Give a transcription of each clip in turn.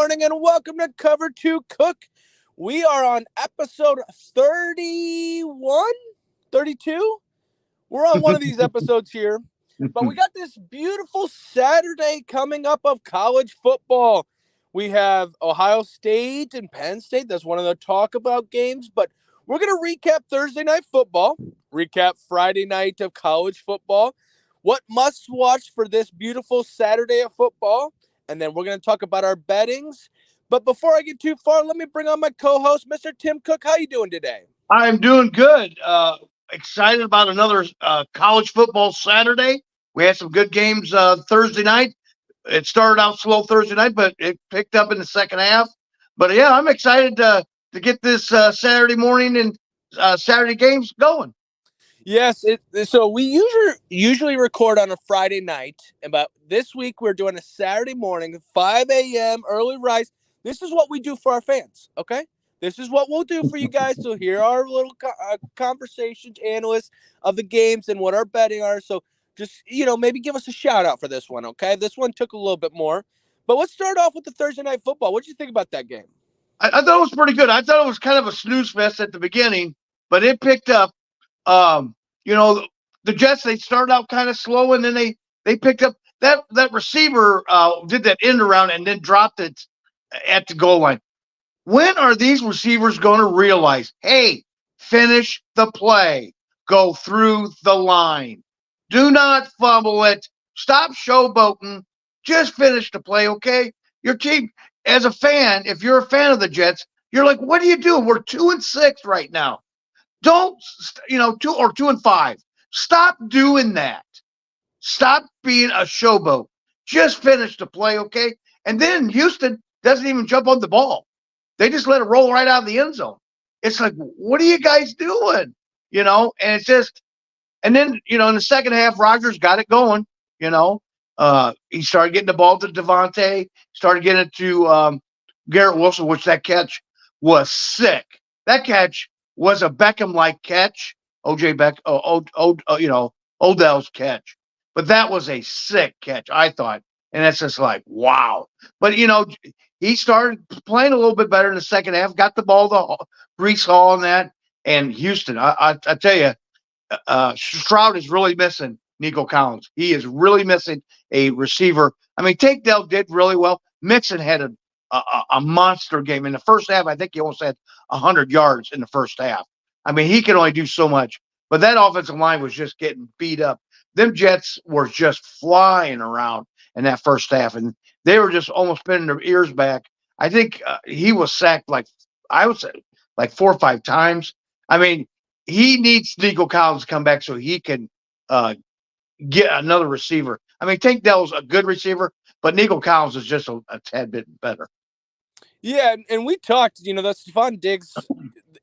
morning, and welcome to Cover 2 Cook. We are on episode 31, 32. We're on one of these episodes here, but we got this beautiful Saturday coming up of college football. We have Ohio State and Penn State. That's one of the talk about games, but we're going to recap Thursday night football, recap Friday night of college football, what must watch for this beautiful Saturday of football, and then we're going to talk about our bettings. But before I get too far, let me bring on my co-host, Mr. Tim Cook. How you doing today? I'm doing good. Excited about another college football Saturday. We had some good games Thursday night. It started out slow Thursday night, but it picked up in the second half. But yeah, I'm excited to get this Saturday morning and Saturday games going. Yes, so we usually record on a Friday night, but this week we're doing a Saturday morning, 5 a.m. early rise. This is what we do for our fans, okay? This is what we'll do for you guys. So here are little conversations, analysts of the games and what our betting are. So just, maybe give us a shout out for this one, okay? This one took a little bit more. But let's start off with the Thursday night football. What did you think about that game? I thought it was pretty good. I thought it was kind of a snooze fest at the beginning, but it picked up. Um, you know, the Jets, they started out kind of slow, and then they picked up that receiver did that end around and then dropped it at the goal line. When are these receivers going to realize, hey, finish the play, go through the line, do not fumble it, stop showboating, just finish the play, okay? Your team, as a fan, if you're a fan of the Jets, you're like, what are you doing? We're 2-6 right now. Don't, 2-5. Stop doing that. Stop being a showboat. Just finish the play, okay? And then Houston doesn't even jump on the ball. They just let it roll right out of the end zone. It's like, what are you guys doing? And it's just, and then, in the second half, Rodgers got it going, he started getting the ball to Devontae, started getting it to Garrett Wilson, which that catch was sick. That catch was a Beckham-like catch, Odell's catch. But that was a sick catch, I thought. And it's just like, wow. But, he started playing a little bit better in the second half, got the ball to Brees Hall and that. And Houston, I tell you, Stroud is really missing Nico Collins. He is really missing a receiver. I mean, Tank Dell did really well. Mixon had a monster game. In the first half, I think he almost had 100 yards in the first half. I mean, he can only do so much. But that offensive line was just getting beat up. Them Jets were just flying around in that first half, and they were just almost pinning their ears back. I think he was sacked I would say, 4 or 5 times. I mean, he needs Nico Collins to come back so he can get another receiver. I mean, Tank Dell's a good receiver, but Nico Collins is just a tad bit better. Yeah, and we talked, that Stephon Diggs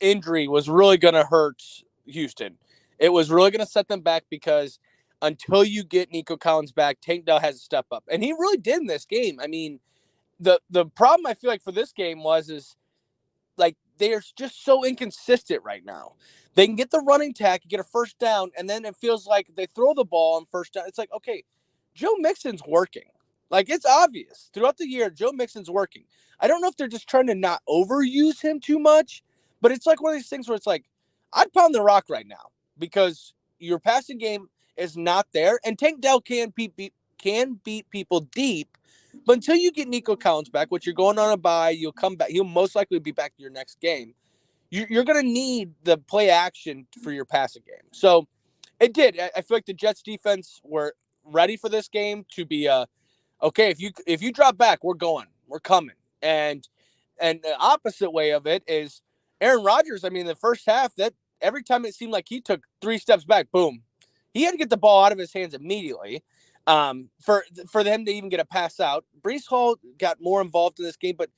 injury was really going to hurt Houston. It was really going to set them back because until you get Nico Collins back, Tank Dell has to step up. And he really did in this game. I mean, the problem I feel like for this game is like they're just so inconsistent right now. They can get the running tack, get a first down, and then it feels like they throw the ball on first down. It's like, okay, Joe Mixon's working. Like, it's obvious. Throughout the year, Joe Mixon's working. I don't know if they're just trying to not overuse him too much, but it's like one of these things where it's like, I'd pound the rock right now because your passing game is not there, and Tank Dell can beat people deep, but until you get Nico Collins back, which you're going on a bye, you'll come back. He'll most likely be back to your next game. You're going to need the play action for your passing game. So it did. I feel like the Jets defense were ready for this game to be okay, if you drop back, we're coming. And the opposite way of it is Aaron Rodgers. I mean, the first half, that every time it seemed like he took 3 steps back, boom, he had to get the ball out of his hands immediately for them to even get a pass out. Brees Hall got more involved in this game, but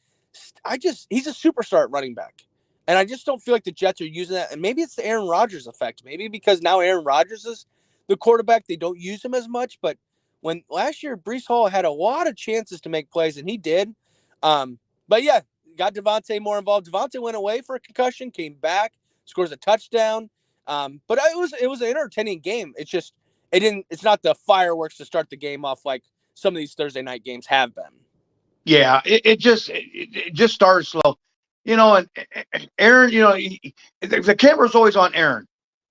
he's a superstar at running back. And I just don't feel like the Jets are using that. And maybe it's the Aaron Rodgers effect. Maybe because now Aaron Rodgers is the quarterback, they don't use him as much. But when last year, Brees Hall had a lot of chances to make plays, and he did. But yeah, got Devontae more involved. Devontae went away for a concussion, came back, scores a touchdown. But it was an entertaining game. It's not the fireworks to start the game off like some of these Thursday night games have been. Yeah, it just started slow, and Aaron, the camera's always on Aaron,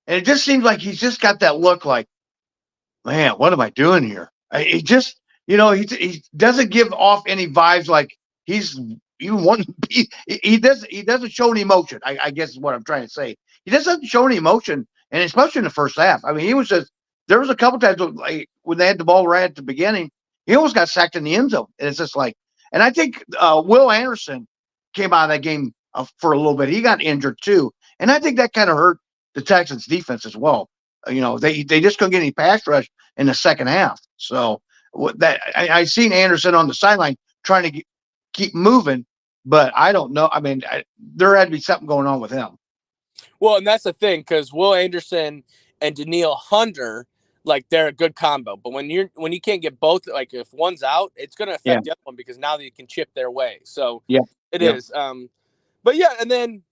and it just seems like he's just got that look like, man, what am I doing here? He just, he doesn't give off any vibes like he's even one. He doesn't show any emotion. I guess is what I'm trying to say. He doesn't show any emotion, and especially in the first half. I mean, he was just there was a couple times like when they had the ball right at the beginning, he almost got sacked in the end zone, and it's just like, and I think Will Anderson came out of that game for a little bit. He got injured too, and I think that kind of hurt the Texans defense as well. They just couldn't get any pass rush in the second half. So that I seen Anderson on the sideline trying to keep moving, but I don't know. I mean, there had to be something going on with him. Well, and that's the thing because Will Anderson and Daniil Hunter, like they're a good combo. But when you can't get both, like if one's out, it's going to Yeah, affect the other one because now they can chip their way. So yeah, it yeah, is. But yeah, and then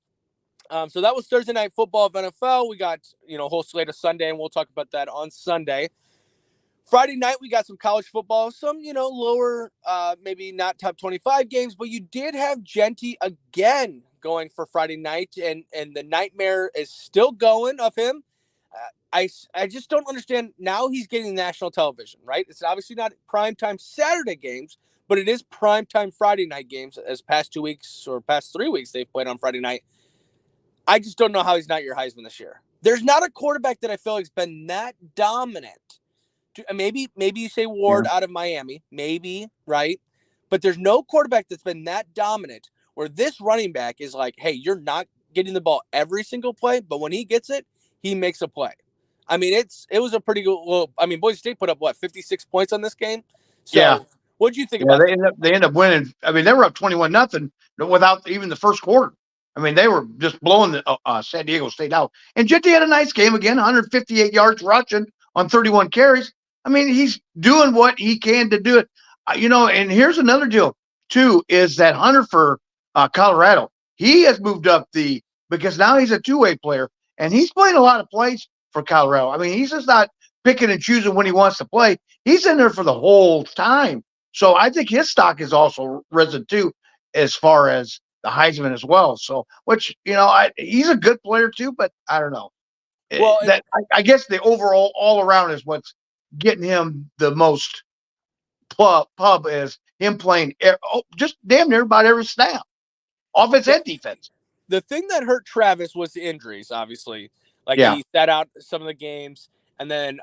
so that was Thursday night football of NFL. We got a whole slate of Sunday, and we'll talk about that on Sunday. Friday night, we got some college football, some, lower, maybe not top 25 games, but you did have Genty again going for Friday night, and the nightmare is still going of him. I just don't understand. Now he's getting national television, right? It's obviously not primetime Saturday games, but it is primetime Friday night games, as past 2 weeks or past 3 weeks they've played on Friday night. I just don't know how he's not your Heisman this year. There's not a quarterback that I feel like has been that dominant. Maybe you say yeah, Ward out of Miami, maybe, right? But there's no quarterback that's been that dominant where this running back is like, hey, you're not getting the ball every single play, but when he gets it, he makes a play. I mean, it was a pretty good. Well, I mean, Boise State put up 56 points on this game. yeah. So, what do you think Yeah, about that? they end up winning. I mean, they were up 21-0 without even the first quarter. I mean, they were just blowing the San Diego State out. And Jitty had a nice game again, 158 yards rushing on 31 carries. I mean, he's doing what he can to do it. And here's another deal too: is that Hunter for Colorado? He has moved up because now he's a two-way player and he's playing a lot of plays for Colorado. I mean, he's just not picking and choosing when he wants to play. He's in there for the whole time. So I think his stock is also risen too, as far as the Heisman as well. So, which he's a good player too, but I don't know. Well, and I guess the overall all around is what's getting him the most pub is him playing just damn near about every snap, offense the and defense. the thing that hurt Travis was the injuries. Obviously, like Yeah, he sat out some of the games, and then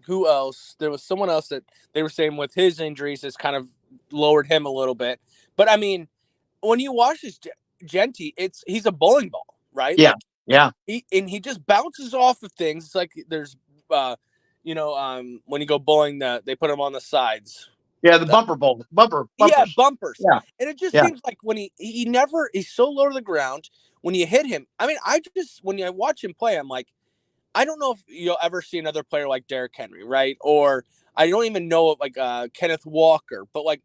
who else? There was someone else that they were saying with his injuries has kind of lowered him a little bit. But I mean, when you watch this Genty, he's a bowling ball, right? yeah, Like yeah, he just bounces off of things. It's like there's when you go bowling, they put him on the sides. yeah. The Yeah, bumpers. bumpers. Yeah, And it just yeah, seems like when he's so low to the ground when you hit him. I mean, when I watch him play, I'm like, I don't know if you'll ever see another player like Derrick Henry, right? Or I don't even know like Kenneth Walker, but like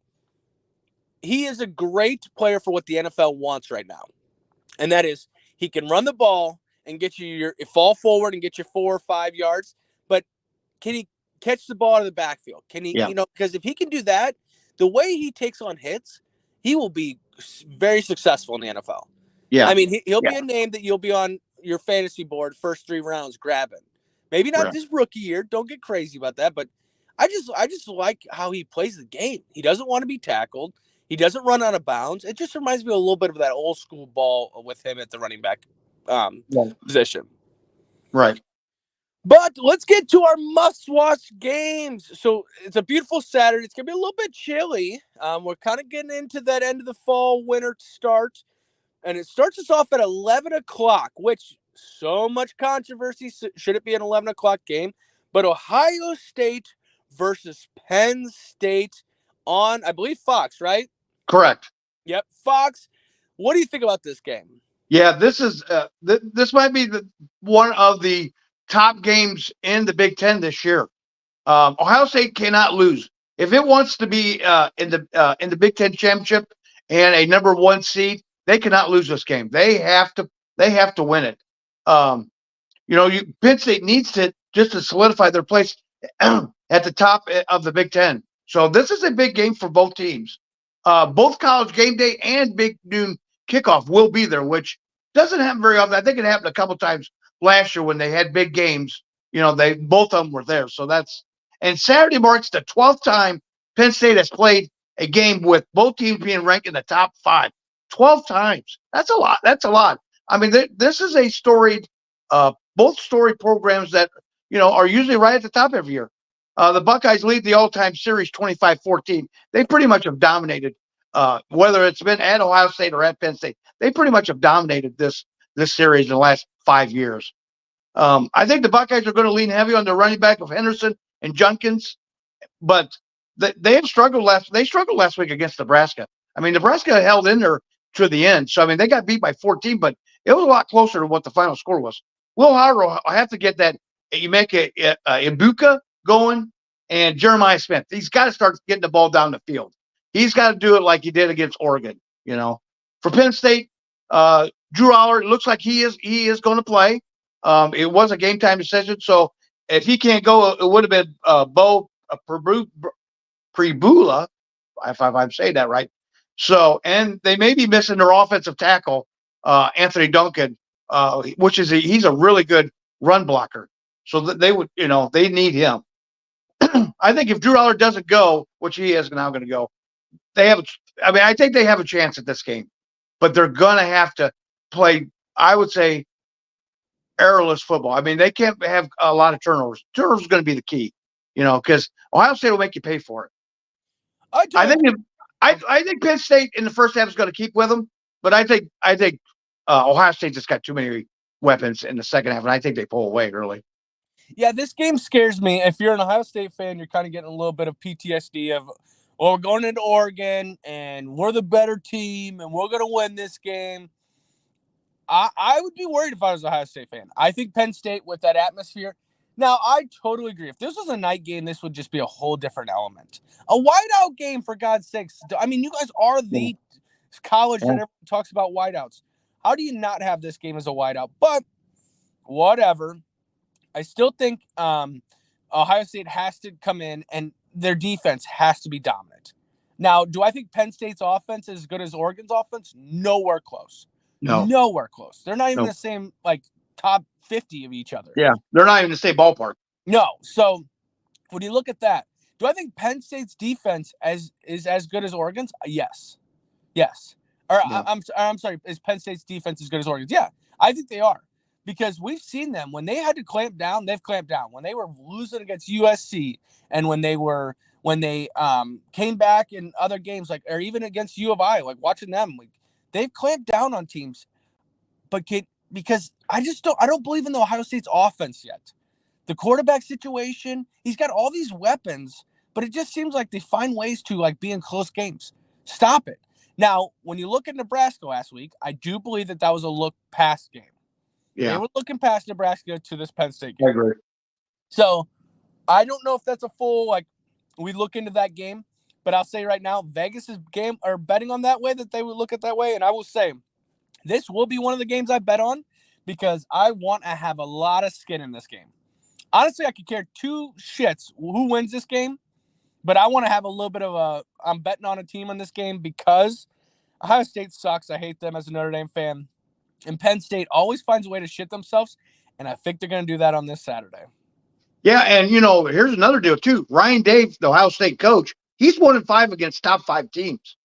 he is a great player for what the NFL wants right now. And that is he can run the ball and get you your fall forward and get you 4 or 5 yards, but can he catch the ball out of the backfield? Can he, yeah, because if he can do that, the way he takes on hits, he will be very successful in the NFL. yeah, I mean, he'll yeah. be a name that you'll be on your fantasy board first 3 rounds grabbing. Maybe not Right. this rookie year. Don't get crazy about that, but I just like how he plays the game. He doesn't want to be tackled. He doesn't run out of bounds. It just reminds me a little bit of that old school ball with him at the running back Right. position. Right. But let's get to our must-watch games. So it's a beautiful Saturday. It's gonna be a little bit chilly. We're kind of getting into that end of the fall winter start, and it starts us off at 11 o'clock. Which so much controversy. Should it be an 11 o'clock game? But Ohio State versus Penn State on, I believe, Fox, right? Correct. Yep, Fox. What do you think about this game? Yeah, this is this might be one of the top games in the Big Ten this year. Ohio State cannot lose if it wants to be in the Big Ten championship and a number one seed. They cannot lose this game. They have to win it. Penn State needs to just to solidify their place at the top of the Big Ten. So this is a big game for both teams. Both college game day and big noon kickoff will be there, which doesn't happen very often. I think it happened a couple times last year when they had big games. They both of them were there. So and Saturday marks the 12th time Penn State has played a game with both teams being ranked in the top 5. 12 times. That's a lot. That's a lot. I mean, this is a storied, both storied programs that, are usually right at the top every year. The Buckeyes lead the all-time series 25-14. They pretty much have dominated, whether it's been at Ohio State or at Penn State. They pretty much have dominated this series in the last 5 years. I think the Buckeyes are going to lean heavy on the running back of Henderson and Junkins, but they struggled last week against Nebraska. I mean, Nebraska held in there to the end. So, I mean, they got beat by 14, but it was a lot closer to what the final score was. Will Howard will have to get that. You make Ibuka going and Jeremiah Smith. He's got to start getting the ball down the field. He's got to do it like he did against Oregon. For Penn State, Drew Aller, it looks like he is going to play. It was a game time decision, so if he can't go, it would have been Bo Pribula, if I'm saying that right. So, and they may be missing their offensive tackle, Anthony Duncan, which is he's a really good run blocker. So that they would, they need him. I think if Drew Aller doesn't go, which he is now going to go, I think they have a chance at this game, but they're going to have to play, I would say, errorless football. I mean, they can't have a lot of turnovers. Turnovers is going to be the key, because Ohio State will make you pay for it. I think Penn State in the first half is going to keep with them, but I think Ohio State just got too many weapons in the second half, and I think they pull away early. Yeah, this game scares me. If you're an Ohio State fan, you're kind of getting a little bit of PTSD of, we're going into Oregon, and we're the better team, and we're going to win this game. I would be worried if I was an Ohio State fan. I think Penn State, with that atmosphere. Now, I totally agree. If this was a night game, this would just be a whole different element. A whiteout game, for God's sakes. I mean, you guys are the college that everyone talks about whiteouts. How do you not have this game as a whiteout? But whatever. I still think Ohio State has to come in, and their defense has to be dominant. Now, do I think Penn State's offense is as good as Oregon's offense? Nowhere close. No. Nowhere close. They're not even the same, top 50 of each other. Yeah, they're not even the same ballpark. No. So when you look at that, do I think Penn State's defense is as good as Oregon's? Yes. Or yeah. I'm sorry. Is Penn State's defense as good as Oregon's? Yeah, I think they are, because we've seen them when they had to clamp down. They've clamped down when they were losing against USC, and when they came back in other games, or even against U of I, watching them, they've clamped down on teams. But because I don't believe in the Ohio State's offense yet. The quarterback situation, he's got all these weapons, but it just seems like they find ways to be in close games. Stop it. Now, when you look at Nebraska last week, I do believe that was a look past game. Yeah. They were looking past Nebraska to this Penn State game. I agree. So I don't know if that's a full, we look into that game, but I'll say right now, Vegas is betting on that way, that they would look at that way. And I will say, this will be one of the games I bet on, because I want to have a lot of skin in this game. Honestly, I could care two shits who wins this game, but I want to have a little bit of I'm betting on a team in this game, because Ohio State sucks. I hate them as a Notre Dame fan. And Penn State always finds a way to shit themselves, and I think they're going to do that on this Saturday. Yeah, and, here's another deal, too. Ryan Day, the Ohio State coach, he's 1-5 against top 5 teams.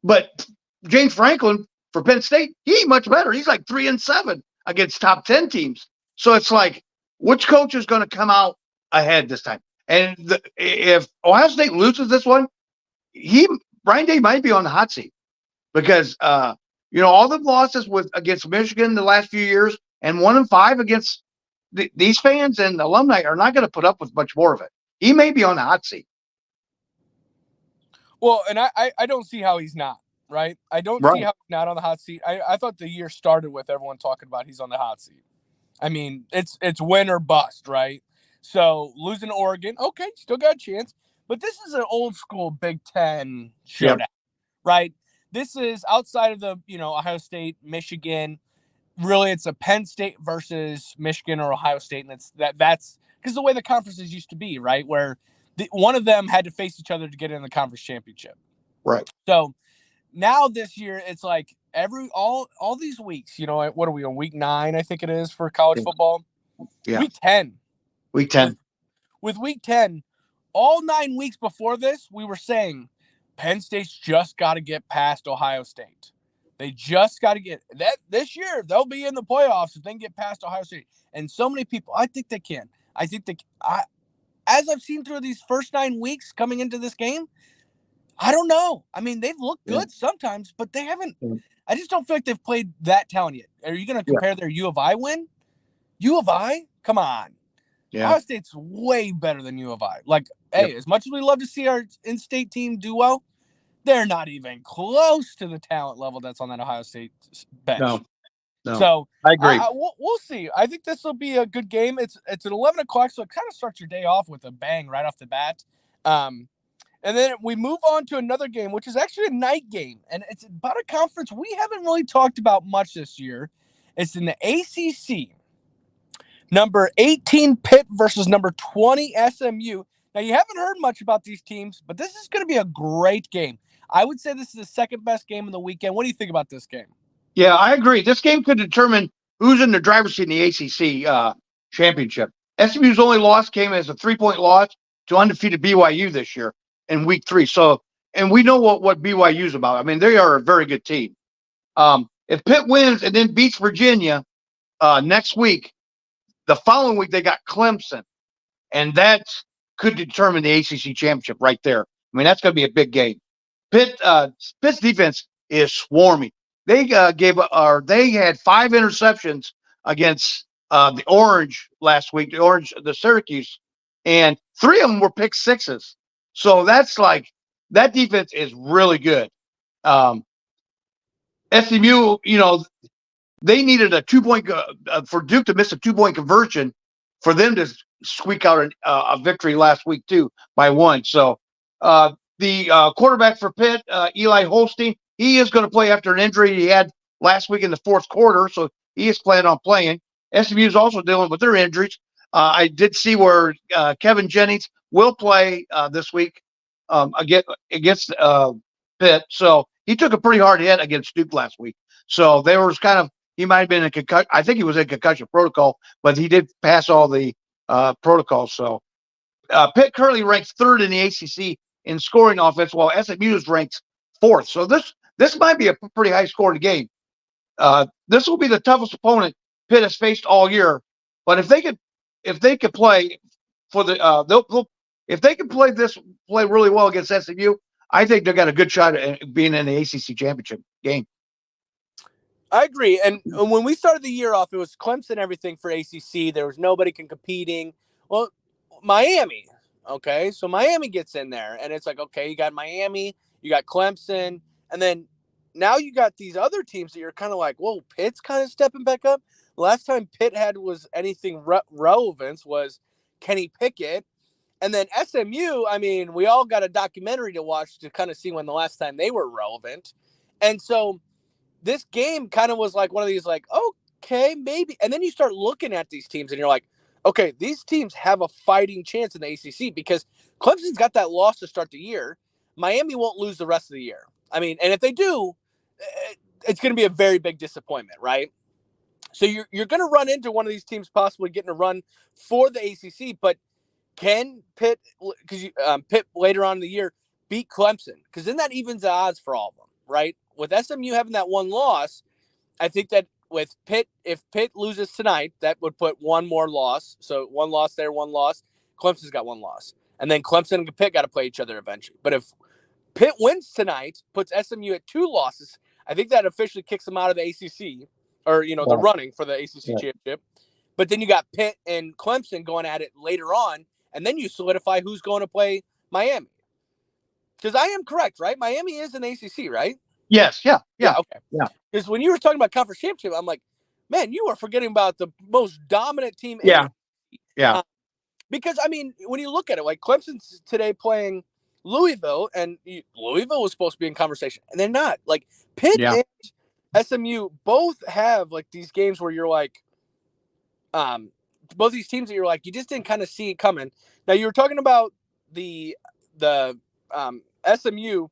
But James Franklin, for Penn State, he ain't much better. He's 3-7 against top 10 teams. So it's which coach is going to come out ahead this time? And if Ohio State loses this one, Ryan Day might be on the hot seat, because all the losses against Michigan the last few years, and 1-5 against these fans and alumni are not going to put up with much more of it. He may be on the hot seat. Well, and I don't see how he's not. Right? I don't see how he's not on the hot seat. I thought the year started with everyone talking about he's on the hot seat. I mean, it's win or bust, right? So losing to Oregon, okay, still got a chance. But this is an old school Big Ten showdown, right? This is outside of the, Ohio State, Michigan. Really, it's a Penn State versus Michigan or Ohio State, and that's because the way the conferences used to be, right? Where one of them had to face each other to get in the conference championship. Right. So now this year, it's like all these weeks, what are we on week 9? I think it is for college football. Yeah. Week 10. Week 10. With week 10, all 9 weeks before this, we were saying Penn State's just got to get past Ohio State. They just got to get that this year. They'll be in the playoffs if they can get past Ohio State. And so many people, I think they can. I think as I've seen through these first 9 weeks coming into this game, I don't know. I mean, they've looked good sometimes, but they haven't. I just don't feel like they've played that talent yet. Are you going to compare their U of I win? U of I? Come on. Yeah. Ohio State's way better than U of I. Like, hey, as much as we love to see our in-state team do well, they're not even close to the talent level that's on that Ohio State bench. No. So I agree. We'll see. I think this will be a good game. It's at 11 o'clock, so it kind of starts your day off with a bang right off the bat. And then we move on to another game, which is actually a night game. And it's about a conference we haven't really talked about much this year. It's in the ACC. Number 18 Pitt versus number 20 SMU. Now, you haven't heard much about these teams, but this is going to be a great game. I would say this is the second best game of the weekend. What do you think about this game? Yeah, I agree. This game could determine who's in the driver's seat in the ACC championship. SMU's only loss came as a 3-point loss to undefeated BYU this year in week 3. So, and we know what BYU's about. I mean, they are a very good team. If Pitt wins and then beats Virginia next week, the following week they got Clemson, and that could determine the ACC championship right there. I mean, that's going to be a big game. Pitt's defense is swarming. They they had 5 interceptions against the Orange last week, the Syracuse, and 3 of them were pick sixes. So that's like that defense is really good. SMU, they needed a 2-point for Duke to miss a 2-point conversion for them to squeak out a victory last week too by 1. So the quarterback for Pitt, Eli Holstein, he is going to play after an injury he had last week in the 4th quarter, so he is planning on playing. SMU is also dealing with their injuries. I did see where Kevin Jennings will play this week against Pitt. So he took a pretty hard hit against Duke last week. So there was he might have been in concussion. I think he was in concussion protocol, but he did pass all the protocols. So Pitt currently ranks 3rd in the ACC in scoring offense, while SMU is ranked 4th. So this might be a pretty high scoring game. This will be the toughest opponent Pitt has faced all year. But if they could play for the if they can play really well against SMU, I think they got a good shot at being in the ACC championship game. I agree. And when we started the year off, it was Clemson everything for ACC. There was nobody competing. Well, Miami. Okay, so Miami gets in there, and it's like, okay, you got Miami, you got Clemson, and then now you got these other teams that you're kind of like, whoa, Pitt's kind of stepping back up. Last time Pitt had was anything relevance was Kenny Pickett. And then SMU, I mean, we all got a documentary to watch to kind of see when the last time they were relevant. And so this game kind of was like one of these like, okay, maybe. And then you start looking at these teams and you're like, okay, these teams have a fighting chance in the ACC because Clemson's got that loss to start the year. Miami won't lose the rest of the year. I mean, and if they do, it's going to be a very big disappointment, right? So you're going to run into one of these teams possibly getting a run for the ACC, but can Pitt, because Pitt later on in the year, beat Clemson? Because then that evens the odds for all of them, right? With SMU having that one loss, I think that with Pitt, if Pitt loses tonight, that would put one more loss. So 1 loss there, 1 loss. Clemson's got 1 loss. And then Clemson and Pitt got to play each other eventually. But if Pitt wins tonight, puts SMU at 2 losses, I think that officially kicks them out of the ACC or, the running for the ACC championship. But then you got Pitt and Clemson going at it later on, and then you solidify who's going to play Miami. Because I am correct, right? Miami is an ACC, right? Yes, yeah. Okay. Yeah. Because when you were talking about conference championship, I'm like, man, you are forgetting about the most dominant team. Yeah. Because, I mean, when you look at it, like Clemson's today playing Louisville, and Louisville was supposed to be in conversation, and they're not. Like, Pitt and SMU both have, like, these games where you're like, both these teams that you're like, you just didn't kind of see it coming. Now, you were talking about the SMU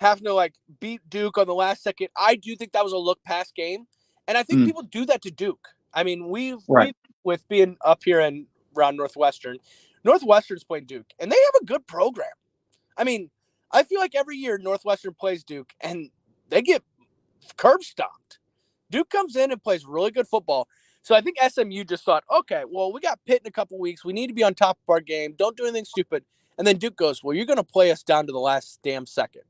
having to like beat Duke on the last second. I do think that was a look past game, and I think people do that to Duke. I mean, we've with being up here and around Northwestern's playing Duke, and they have a good program. I mean, I feel like every year Northwestern plays Duke, and they get curb stomped. Duke comes in and plays really good football. So I think SMU just thought, okay, well, we got Pitt in a couple weeks. We need to be on top of our game. Don't do anything stupid. And then Duke goes, well, you're going to play us down to the last damn second.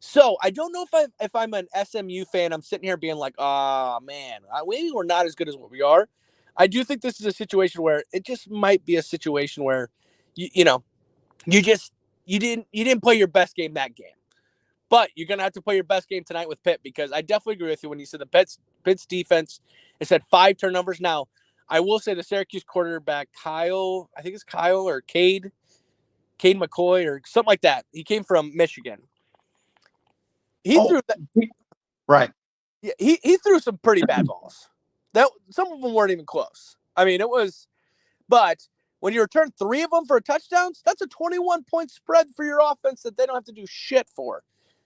So I don't know if I'm an SMU fan. I'm sitting here being like, oh, man, maybe we're not as good as what we are. I do think this is a situation where it just might be a situation where, you didn't play your best game that game. But you're going to have to play your best game tonight with Pitt, because I definitely agree with you when you said the Pitt's defense has had 5 turnovers. Now, I will say the Syracuse quarterback, Kyle or Cade McCoy or something like that. He came from Michigan. He threw that. Right. Yeah, he threw some pretty bad balls. Some of them weren't even close. I mean, but when you return 3 of them for touchdowns, that's a 21-point spread for your offense that they don't have to do shit for.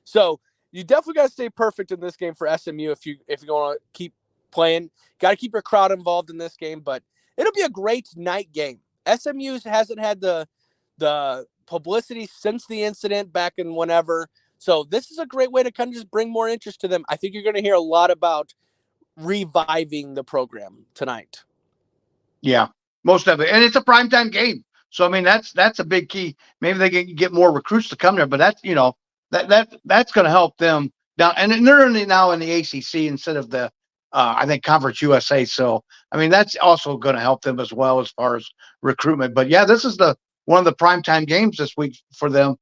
So you definitely got to stay perfect in this game for SMU if you want to keep playing. Got to keep your crowd involved in this game, but it'll be a great night game. SMU hasn't had the publicity since the incident back in whenever. So this is a great way to kind of just bring more interest to them. I think you're going to hear a lot about reviving the program tonight. Yeah, most of it. And it's a primetime game. So, I mean, that's a big key. Maybe they can get more recruits to come there, but that's, that's going to help them down. And they're now in the ACC instead of the, I think, Conference USA. So, I mean, that's also going to help them as well as far as recruitment. But yeah, this is one of the primetime games this week for them,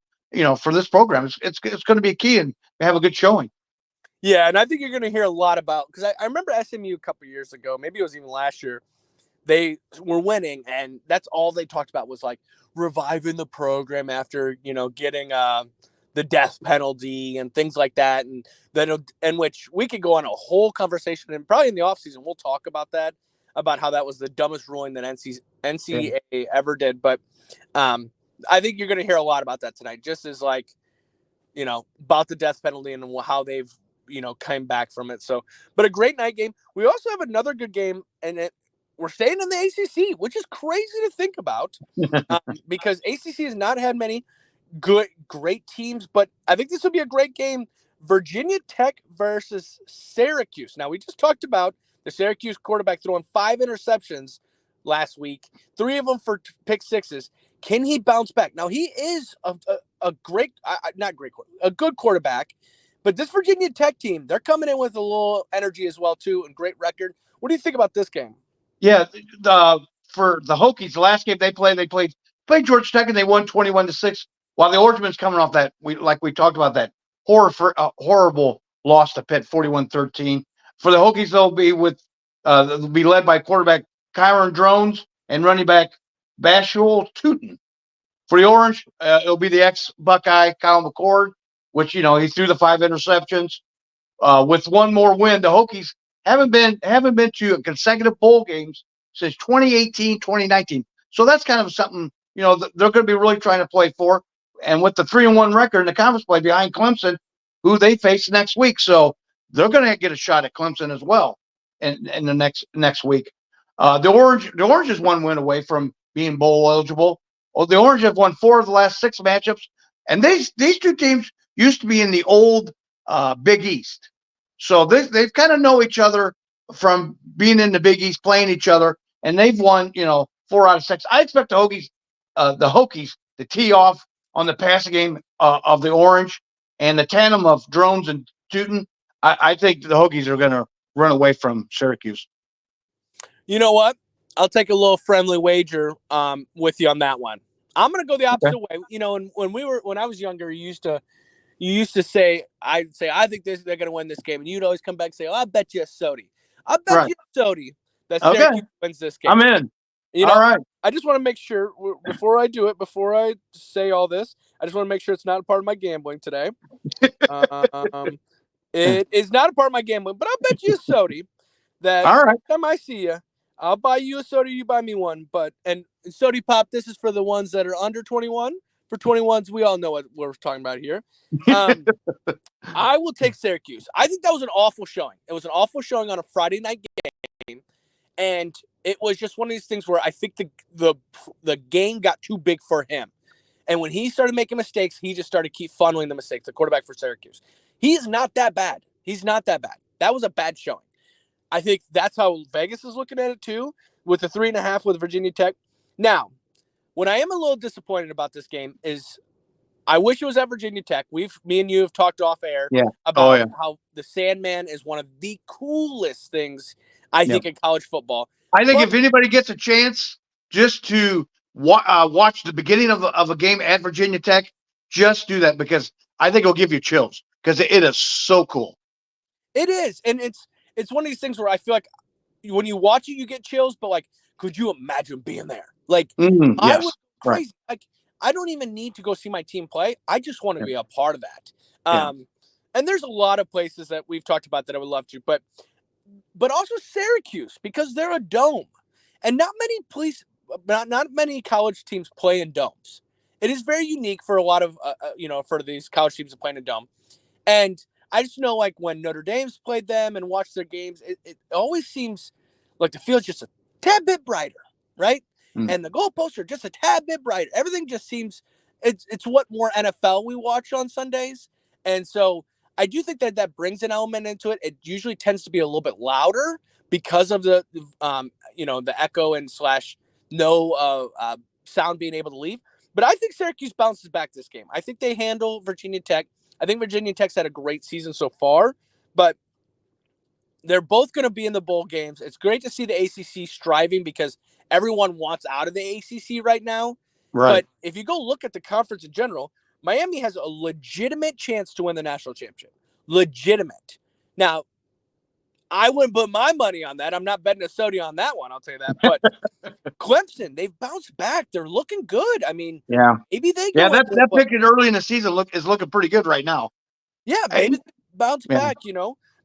for this program. It's going to be a key, and they have a good showing. Yeah, and I think you're going to hear a lot about, because I remember SMU a couple years ago, maybe it was even last year, they were winning, and that's all they talked about was like reviving the program after, getting the death penalty and things like that. And then, in which we could go on a whole conversation, and probably in the offseason, we'll talk about that, about how that was the dumbest ruling that NCAA ever did. But I think you're going to hear a lot about that tonight, just as like, about the death penalty and how they've, came back from it. So, but a great night game. We also have another good game, and we're staying in the ACC, which is crazy to think about, because ACC has not had many great teams, but I think this will be a great game. Virginia Tech versus Syracuse. Now, we just talked about the Syracuse quarterback throwing 5 interceptions last week, 3 of them for pick sixes. Can he bounce back? Now, he is a good quarterback, but this Virginia Tech team, they're coming in with a little energy as well, too, and great record. What do you think about this game? Yeah, for the Hokies, the last game they played Georgia Tech, and they won 21-6. While the Orangemen's coming off that, we talked about that horrible loss to Pitt, 41-13. For the Hokies, they'll be led by quarterback Kyron Drones and running back Bashul Tootin. For the Orange, it'll be the ex-Buckeye Kyle McCord, which he threw the 5 interceptions. With one more win, the Hokies haven't been to consecutive bowl games since 2018, 2019. So that's kind of something, they're going to be really trying to play for. And with the 3-1 record in the conference play behind Clemson, who they face next week. So they're going to get a shot at Clemson as well in the next week. The Orange is 1 win away from being bowl eligible. Oh, the Orange have won 4 of the last 6 matchups. And these 2 teams used to be in the old Big East. So they've kind of know each other from being in the Big East, playing each other, and they've won, 4 out of 6. I expect the Hokies to tee off on the passing game of the Orange, and the tandem of Drones and Tootin. I think the Hokies are going to run away from Syracuse. You know what? I'll take a little friendly wager with you on that one. I'm going to go the opposite way. When I was younger, you used to say, I'd say, I think they're going to win this game. And you'd always come back and say, I bet you a Sody. I bet you a Sody that Syracuse wins this game. I'm in. All right. I just want to make sure before I say all this, I just want to make sure it's not a part of my gambling today. It is not a part of my gambling, but I'll bet you a Sody that next time I see you, I'll buy you a soda, you buy me one. And Sody Pop, this is for the ones that are under 21. for 21s. We all know what we're talking about here. I will take Syracuse. I think that was an awful showing. It was an awful showing on a Friday night game, and it was just one of these things where I think the game got too big for him. And when he started making mistakes, he just started keep funneling the mistakes. The quarterback for Syracuse, he's not that bad. He's not that bad. That was a bad showing. I think that's how Vegas is looking at it too, with the 3.5 with Virginia Tech. Now, what I am a little disappointed about this game is I wish it was at Virginia Tech. Me and you have talked off air about how the Sandman is one of the coolest things I think in college football. I think if anybody gets a chance just to watch the beginning of a game at Virginia Tech, just do that because I think it'll give you chills because it is so cool. It is, and it's one of these things where I feel like when you watch it, you get chills. But like, could you imagine being there? Like, I was crazy. Right. Like, I don't even need to go see my team play. I just want to be a part of that. And there's a lot of places that we've talked about that I would love to, but also Syracuse because they're a dome, and not many college teams play in domes. It is very unique for a lot of for these college teams to play in a dome, and I just know like when Notre Dame's played them and watched their games, it always seems like the field's just a tad bit brighter, right? And the goalposts are just a tad bit brighter. Everything just seems it's what more NFL we watch on Sundays, and so I do think that brings an element into it. It usually tends to be a little bit louder because of the echo and / no sound being able to leave. But I think Syracuse bounces back this game. I think they handle Virginia Tech. I think Virginia Tech's had a great season so far, but they're both going to be in the bowl games. It's great to see the ACC striving because everyone wants out of the ACC right now. Right. But if you go look at the conference in general, Miami has a legitimate chance to win the national championship. Legitimate. Now, I wouldn't put my money on that. I'm not betting a Sody on that one, I'll tell you that. But Clemson, they've bounced back. They're looking good. I mean, maybe they go. Yeah, that pick early in the season is looking pretty good right now. Yeah, maybe they bounce back,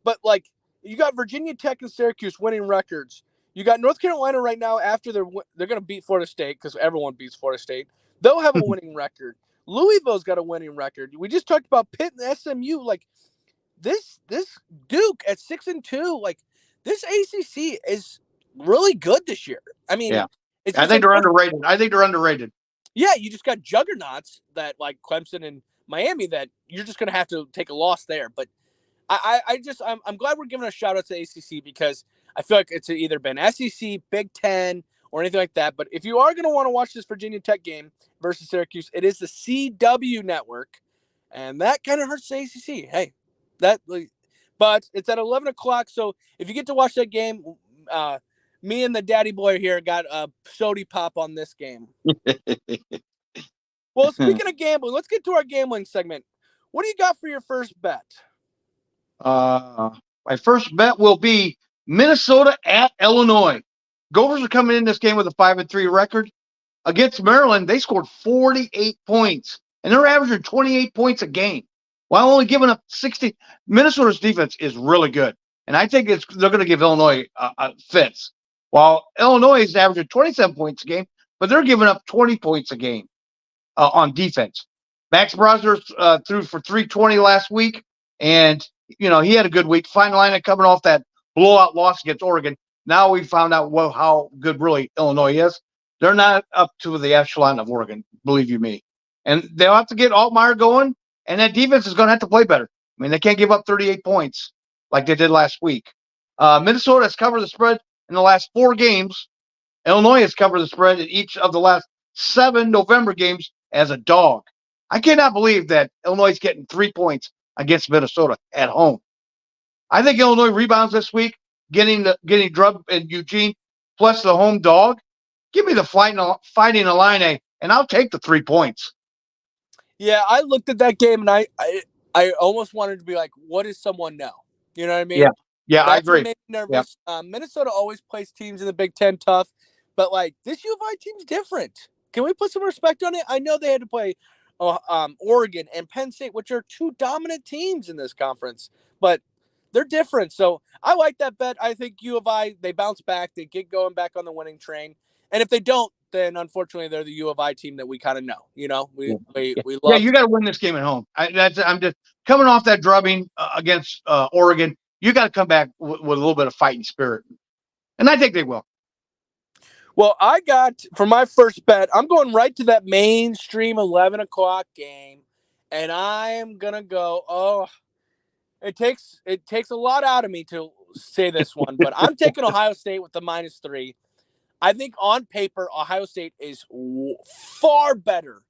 But, like, you got Virginia Tech and Syracuse winning records. You got North Carolina right now after they're going to beat Florida State because everyone beats Florida State. They'll have a winning record. Louisville's got a winning record. We just talked about Pitt and SMU. Like, this Duke at 6-2, like, this ACC is really good this year. I mean, I think they're underrated. Yeah, you just got juggernauts that like Clemson and Miami that you're just going to have to take a loss there. But I'm glad we're giving a shout out to ACC because I feel like it's either been SEC, Big Ten, or anything like that. But if you are going to want to watch this Virginia Tech game versus Syracuse, it is the CW network, and that kind of hurts the ACC. Hey, but it's at 11 o'clock, so if you get to watch that game, me and the daddy boy here got a sody pop on this game. Well, speaking of gambling, let's get to our gambling segment. What do you got for your first bet? My first bet will be Minnesota at Illinois. Gophers are coming in this game with a 5-3 record. Against Maryland, they scored 48 points, and they're averaging 28 points a game while only giving up 60. Minnesota's defense is really good, and I think they're going to give Illinois fits. While Illinois is averaging 27 points a game, but they're giving up 20 points a game on defense. Max Brosner threw for 320 last week, and he had a good week. Fine line coming off that blowout loss against Oregon. Now we found out how good really Illinois is. They're not up to the echelon of Oregon, believe you me. And they'll have to get Altmaier going, and that defense is going to have to play better. I mean, they can't give up 38 points like they did last week. Minnesota has covered the spread in the last 4 games. Illinois has covered the spread in each of the last 7 November games as a dog. I cannot believe that Illinois is getting 3 points against Minnesota at home. I think Illinois rebounds this week, getting drubbed in Eugene, plus the home dog. Give me the Fighting Illini, and I'll take the 3 points. Yeah, I looked at that game, and I almost wanted to be like, what does someone know? You know what I mean? Yeah, That's I agree. What made me nervous. Minnesota always plays teams in the Big Ten tough, but like this U of I team's different. Can we put some respect on it? I know they had to play Oregon and Penn State, which are 2 dominant teams in this conference, but they're different. So I like that bet. I think U of I, they bounce back. They get going back on the winning train. And if they don't, then unfortunately they're the U of I team that we kind of know. We Yeah, we yeah, love. you got to win this game at home. I'm just coming off that drubbing against Oregon. You got to come back with a little bit of fighting spirit, and I think they will. Well, I got for my first bet. I'm going right to that mainstream 11 o'clock game, and I am gonna go. Oh, it takes a lot out of me to say this one, but I'm taking Ohio State with the -3. I think on paper, Ohio State is far better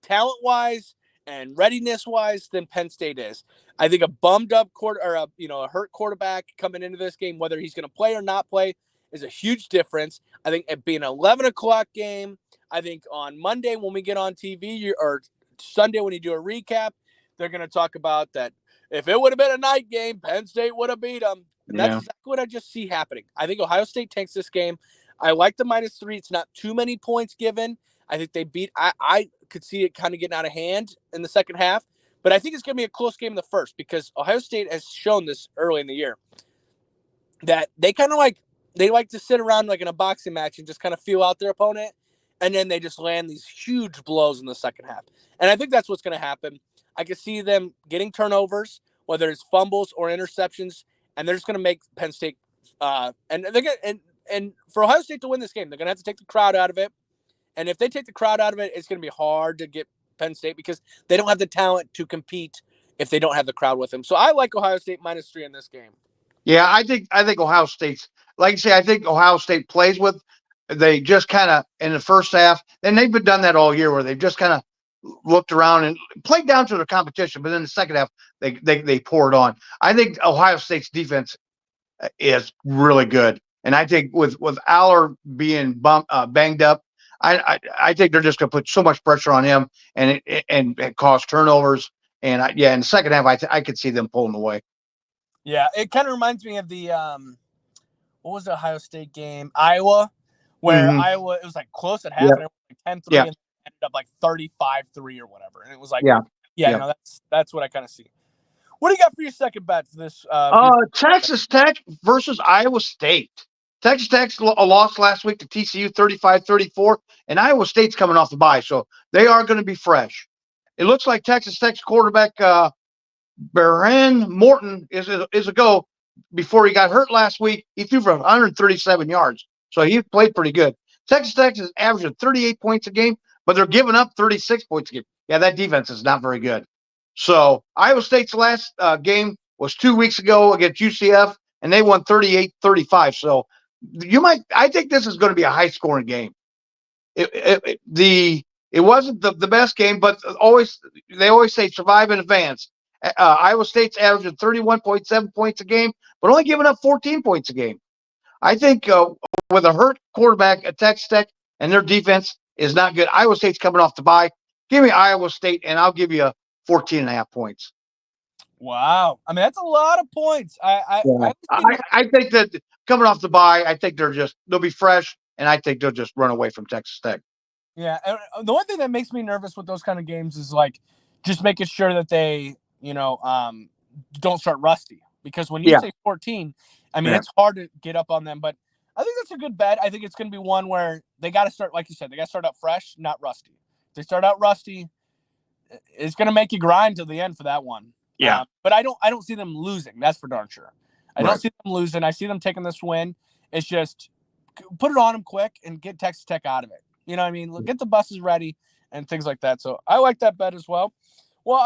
talent wise and readiness wise than Penn State is. I think a bummed up a hurt quarterback coming into this game, whether he's going to play or not play, is a huge difference. I think it being an 11 o'clock game, I think on Monday when we get on TV or Sunday when you do a recap, they're going to talk about that. If it would have been a night game, Penn State would have beat them. And that's exactly what I just see happening. I think Ohio State takes this game. I like the -3. It's not too many points given. I think they beat. I could see it kind of getting out of hand in the second half, but I think it's going to be a close game in the first because Ohio State has shown this early in the year that they kind of like to sit around like in a boxing match and just kind of feel out their opponent, and then they just land these huge blows in the second half. And I think that's what's going to happen. I can see them getting turnovers, whether it's fumbles or interceptions, and they're just going to make Penn State. And for Ohio State to win this game, they're going to have to take the crowd out of it. And if they take the crowd out of it, it's going to be hard to get Penn State because they don't have the talent to compete if they don't have the crowd with them. So I like Ohio State -3 in this game. Yeah, I think Ohio State's like you say. I think Ohio State plays with. They just kind of in the first half, and they've been done that all year, where they've just kind of looked around and played down to their competition. But in the second half, they poured on. I think Ohio State's defense is really good, and I think with Aller being banged up, I think they're just going to put so much pressure on him and cause turnovers. And in the second half, I could see them pulling away. Yeah, it kind of reminds me of the what was the Ohio State game? Iowa, where Iowa, it was like close at half, and it was like 10-3, and ended up like 35-3 or whatever. And it was like, that's what I kind of see. What do you got for your second bet for this? Texas Tech versus Iowa State. Texas Tech's lost last week to TCU 35-34, and Iowa State's coming off the bye, so they are going to be fresh. It looks like Texas Tech's quarterback Baran Morton is a go. Before he got hurt last week, he threw for 137 yards, so he played pretty good. Texas Tech is averaging 38 points a game, but they're giving up 36 points a game. Yeah, that defense is not very good. So Iowa State's last game was 2 weeks ago against UCF, and they won 38-35. So I think this is going to be a high-scoring game. It wasn't the best game, but they always say survive and advance. Iowa State's averaging 31.7 points a game, but only giving up 14 points a game. I think with a hurt quarterback at Texas Tech and their defense is not good, Iowa State's coming off the bye. Give me Iowa State, and I'll give you 14.5 points. Wow. I mean, that's a lot of points. I think that coming off the bye, I think they'll be fresh, and I think they'll just run away from Texas Tech. Yeah. And the one thing that makes me nervous with those kind of games is like just making sure that they, don't start rusty. Because when you say 14, I mean, it's hard to get up on them. But I think that's a good bet. I think it's going to be one where they got to start, like you said, they got to start out fresh, not rusty. If they start out rusty, it's going to make you grind to the end for that one. Yeah. But I don't see them losing. That's for darn sure. I don't see them losing. I see them taking this win. It's just put it on them quick and get Texas Tech out of it. You know what I mean? Get the buses ready and things like that. So I like that bet as well. Well,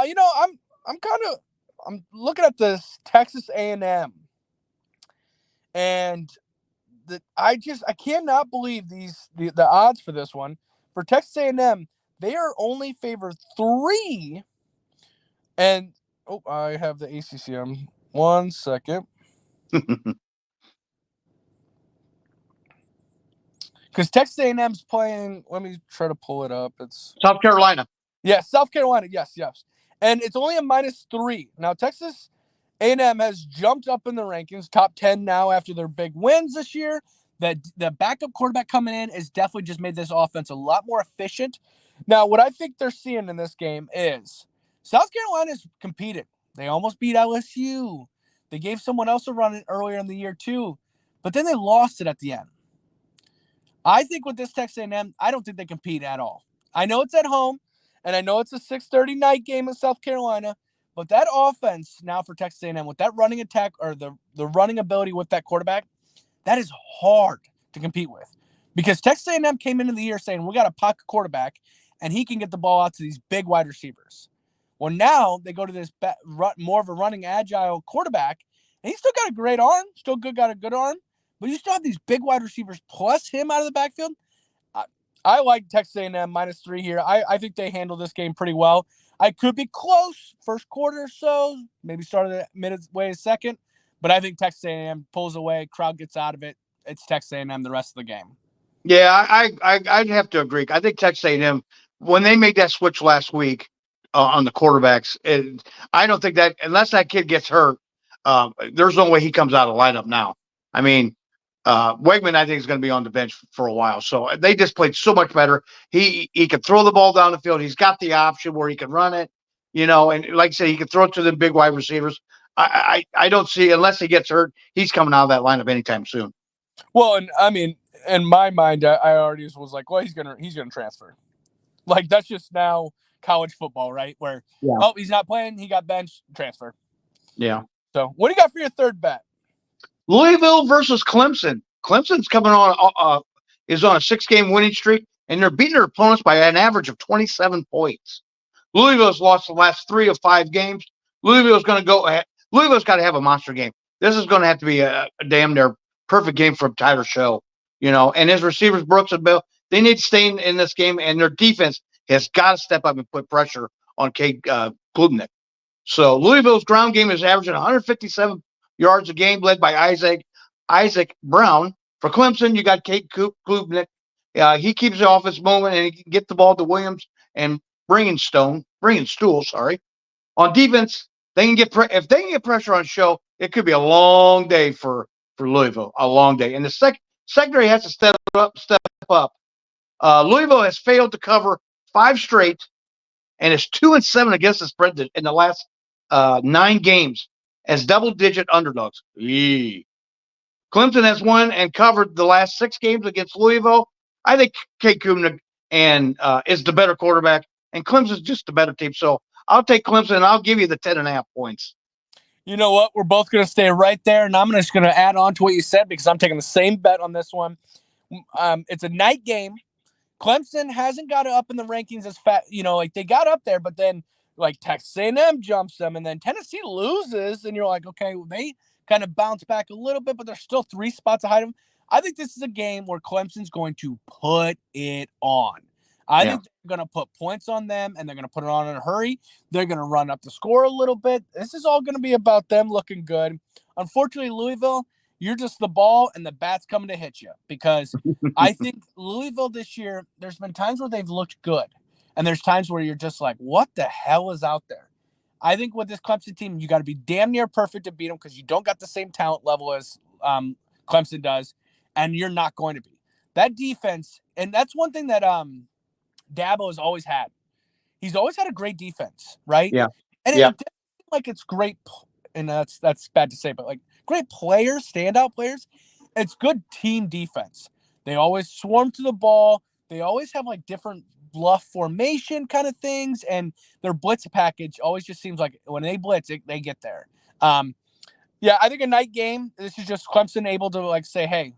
I'm looking at this Texas A&M, and I cannot believe the odds for this one. For Texas A&M, they are only favored 3, and I have the ACC. 1 second. Because Texas A&M's playing. Let me try to pull it up. It's South Carolina. Yeah, South Carolina. Yes. And it's only a -3. Now, Texas A&M has jumped up in the rankings, top 10 now after their big wins this year. The backup quarterback coming in has definitely just made this offense a lot more efficient. Now, what I think they're seeing in this game is South Carolina's competed. They almost beat LSU. They gave someone else a run earlier in the year, too. But then they lost it at the end. I think with this Texas A&M, I don't think they compete at all. I know it's at home, and I know it's a 6:30 night game in South Carolina, but that offense now for Texas A&M with that running attack or the running ability with that quarterback, that is hard to compete with because Texas A&M came into the year saying we got a pocket quarterback and he can get the ball out to these big wide receivers. Well, now they go to this more of a running agile quarterback, and he's still got a great arm, got a good arm, but you still have these big wide receivers plus him out of the backfield. I, I like Texas A&M -3 here. I think they handle this game pretty well. I could be close first quarter or so, maybe started at midway second, but I think Texas A&M pulls away, crowd gets out of it. It's Texas A&M the rest of the game. Yeah, I'd have to agree. I think Texas A&M, when they made that switch last week on the quarterbacks, I don't think that unless that kid gets hurt, there's no way he comes out of the lineup now. I mean, Wegman, I think, is going to be on the bench for a while. So they just played so much better. He can throw the ball down the field. He's got the option where he can run it, and like I said, he can throw it to the big wide receivers. I don't see, unless he gets hurt, he's coming out of that lineup anytime soon. Well, and I mean, in my mind, I already was like, well, he's gonna transfer. Like that's just now college football, right? Where Yeah. oh, he's not playing, he got benched, transfer. Yeah. So what do you got for your third bet? Louisville versus Clemson. Clemson's coming on is on a 6-game winning streak, and they're beating their opponents by an average of 27 points. Louisville's lost the last 3 of 5 games. Louisville's going to go. Louisville's got to have a monster game. This is going to have to be a damn near perfect game for Tyler Show. And his receivers Brooks and Bill, they need to stay in this game, and their defense has got to step up and put pressure on Cade Klubnik. So Louisville's ground game is averaging 157 yards a game, led by Isaac Brown. For Clemson, you got Cade Klubnik. He keeps the offense moving, and he can get the ball to Williams and bringing Stool. Sorry. On defense, they can get if they can get pressure on Show, it could be a long day for Louisville, a long day. And the secondary has to step up. Louisville has failed to cover 5 straight, and is 2-7 against the spread in the last 9 games as double-digit underdogs. Clemson has won and covered the last 6 games against Louisville. I think Cade Klubnik is the better quarterback, and Clemson's just the better team. So I'll take Clemson, and I'll give you the 10.5 points. You know what? We're both going to stay right there, and I'm just going to add on to what you said because I'm taking the same bet on this one. It's a night game. Clemson hasn't got up in the rankings as fast, like they got up there, but then like Texas A&M jumps them, and then Tennessee loses, and you're like, okay, well, they kind of bounce back a little bit, but they're still 3 spots ahead of them. I think this is a game where Clemson's going to put it on. I think they're going to put points on them, and they're going to put it on in a hurry. They're going to run up the score a little bit. This is all going to be about them looking good. Unfortunately, Louisville, you're just the ball, and the bat's coming to hit you because I think Louisville this year, there's been times where they've looked good, and there's times where you're just like, what the hell is out there? I think with this Clemson team, you got to be damn near perfect to beat them because you don't got the same talent level as Clemson does, and you're not going to be. That defense, and that's one thing that Dabo has always had. He's always had a great defense, right? Yeah. And Yeah. it doesn't seem like it's great, and that's bad to say, but like great players, standout players. It's good team defense. They always swarm to the ball. They always have like different bluff formation kind of things, and their blitz package always just seems like when they blitz, they get there. Yeah, I think a night game. This is just Clemson able to like say, hey,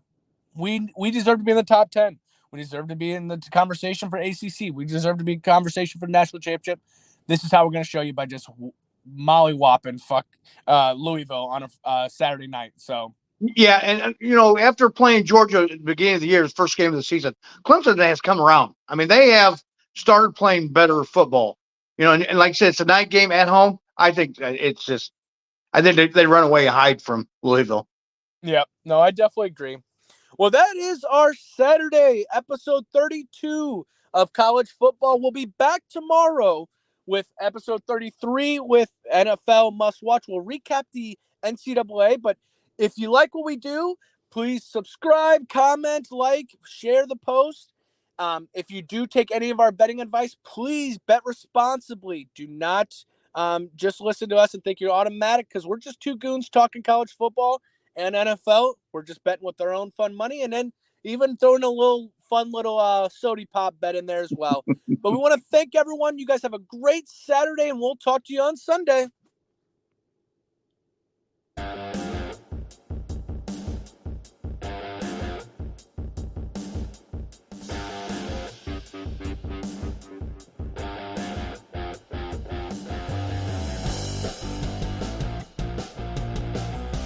we deserve to be in the top 10. We deserve to be in the conversation for ACC. We deserve to be in conversation for the national championship. This is how we're going to show you by just mollywhopping Louisville on a Saturday night. So Yeah, and after playing Georgia at the beginning of the year, the first game of the season, Clemson has come around. I mean, they have started playing better football. And like I said, it's a night game at home. I think it's just, I think they run away and hide from Louisville. yeah, no, I definitely agree. Well, that is our Saturday, episode 32 of college football. We'll be back tomorrow with episode 33 with NFL Must Watch. We'll recap the NCAA, but if you like what we do, please subscribe, comment, like, share the post. If you do take any of our betting advice, please bet responsibly. Do not just listen to us and think you're automatic because we're just two goons talking college football and NFL. We're just betting with their own fun money. And then even throwing a little fun little sody pop bet in there as well. But we want to thank everyone. You guys have a great Saturday, and we'll talk to you on Sunday.